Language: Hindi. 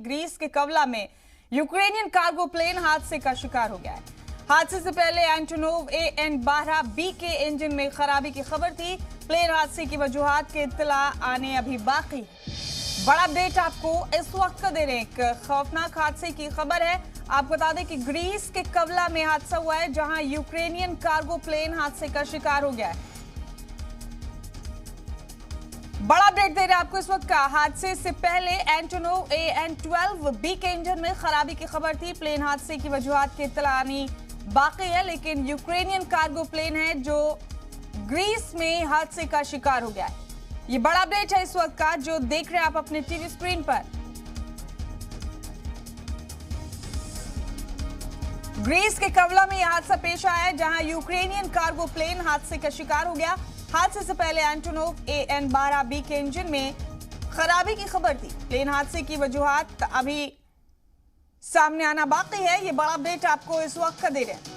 ग्रीस के कवला में यूक्रेनियन कार्गो प्लेन हादसे का शिकार हो गया है। हादसे से पहले एंटोनोव AN-12B के इंजन में खराबी की खबर थी। प्लेन हादसे की वजूहात के इत्तला आने अभी बाकी है। बड़ा अपडेट आपको इस वक्त दे रहे हैं। एक खौफनाक हादसे की खबर है। आपको बता दें कि ग्रीस के कवला में हादसा हुआ है, जहां यूक्रेनियन कार्गो प्लेन हादसे का शिकार हो गया है। बड़ा अपडेट दे रहे हैं आपको इस वक्त का। हादसे से पहले एंटोनोव AN-12B के इंजन में खराबी की खबर थी। प्लेन हादसे की वजूहात की इत्तला आनी बाकी है, लेकिन यूक्रेनियन कार्गो प्लेन है जो ग्रीस में हादसे का शिकार हो गया है। ये बड़ा अपडेट है इस वक्त का, जो देख रहे हैं आप अपने टीवी स्क्रीन पर। ग्रीस के कवला में यह हादसा पेश आया है, जहां यूक्रेनियन कार्गो प्लेन हादसे का शिकार हो गया। हादसे से पहले एंटोनोव AN-12B के इंजन में खराबी की खबर थी। प्लेन हादसे की वजूहात अभी सामने आना बाकी है। ये बड़ा अपडेट आपको इस वक्त का दे रहे हैं।